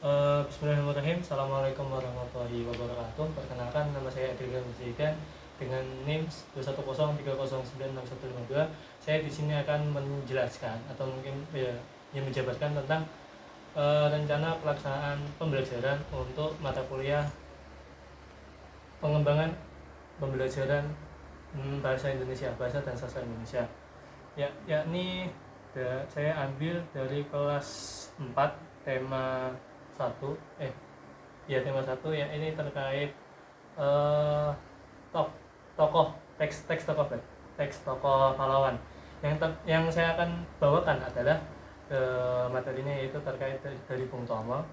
Bismillahirrahmanirrahim. Assalamualaikum warahmatullahi wabarakatuh. Perkenalkan, nama saya Adrian Mujahidin dengan NIM 21030966152. Saya di sini akan menjelaskan atau mungkin yang menjabarkan tentang rencana pelaksanaan pembelajaran untuk mata kuliah pengembangan pembelajaran bahasa Indonesia, bahasa dan sastra Indonesia. Yakni saya ambil dari kelas 4 tema 1 tema 1 ya, ini terkait tokoh teks tokoh pahlawan. Yang saya akan bawakan adalah materinya, yaitu terkait dari Bung Tomo,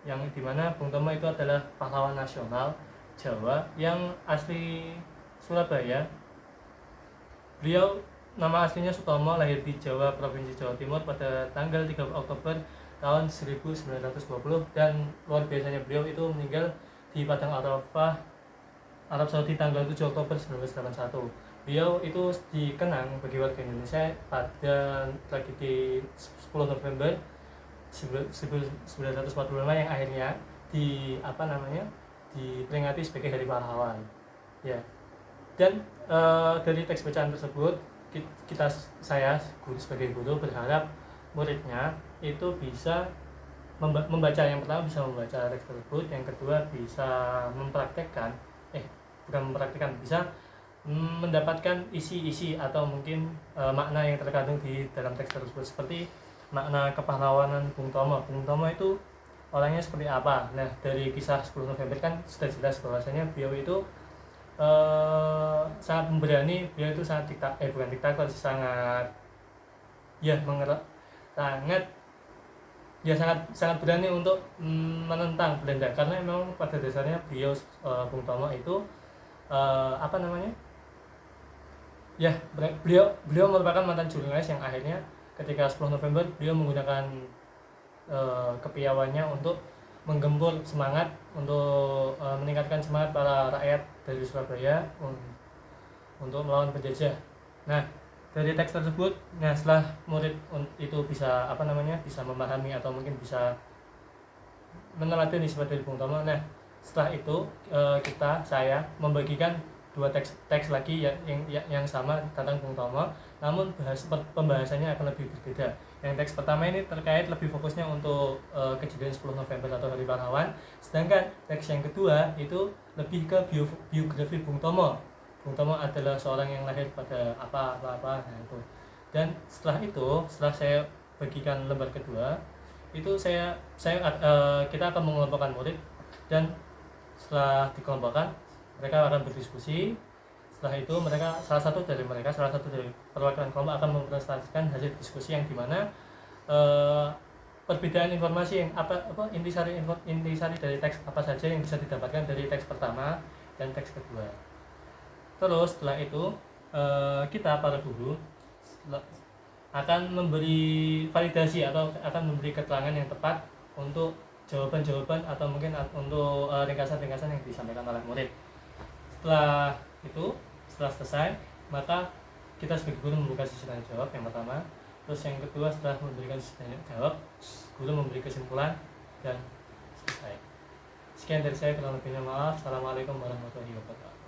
yang dimana Bung Tomo itu adalah pahlawan nasional Jawa yang asli Surabaya. Beliau nama aslinya Sutomo, lahir di Jawa, Provinsi Jawa Timur pada tanggal 3 Oktober tahun 1920, dan luar biasanya beliau itu meninggal di Padang Arafah, Arab Saudi tanggal 7 Oktober 1981. Beliau itu dikenang bagi warga Indonesia pada tragedi 10 November 1945 yang akhirnya diperingati sebagai Hari Pahlawan. Ya. Dan dari teks bacaan tersebut saya sebagai guru berharap muridnya itu bisa membaca, yang pertama bisa membaca teks tersebut, yang kedua bisa bisa mendapatkan isi-isi atau mungkin makna yang terkandung di dalam teks tersebut, seperti makna kepahlawanan Bung Tomo. Bung Tomo itu orangnya seperti apa? Nah, dari kisah 10 November kan sudah jelas bahwasanya beliau itu sangat memberani. Beliau itu sangat sangat berani untuk menentang Belanda, karena memang pada dasarnya Bung Tomo itu beliau merupakan mantan jurnalis yang akhirnya ketika 10 November beliau menggunakan kepiawaiannya untuk menggempur semangat, untuk meningkatkan semangat para rakyat dari Surabaya untuk melawan penjajah. Nah, dari teks tersebut, setelah murid itu bisa memahami atau mungkin bisa meneladani seperti Bung Tomo. Nah, setelah itu saya membagikan dua teks lagi yang sama tentang Bung Tomo, namun pembahasannya akan lebih berbeda. Yang teks pertama ini terkait lebih fokusnya untuk kejadian 10 November atau Hari Pahlawan, sedangkan teks yang kedua itu lebih ke biografi Bung Tomo. Bung Tomo adalah seorang yang lahir pada apa itu. Dan setelah saya bagikan lembar kedua, itu kita akan mengelompokkan murid, dan setelah dikelompokkan mereka akan berdiskusi. Setelah itu salah satu dari perwakilan kelompok akan mempresentasikan hasil diskusi, yang dimana perbedaan informasi yang intisari dari teks apa saja yang bisa didapatkan dari teks pertama dan teks kedua. Terus setelah itu kita para guru akan memberi validasi atau akan memberi keterangan yang tepat untuk jawaban-jawaban atau mungkin untuk ringkasan-ringkasan yang disampaikan oleh murid. Setelah selesai, maka kita sebagai guru membuka sesi tanya jawab yang pertama. Terus yang kedua, setelah memberikan sesi tanya jawab, guru memberi kesimpulan dan selesai. Sekian dari saya, kurang lebihnya maaf. Assalamualaikum warahmatullahi wabarakatuh.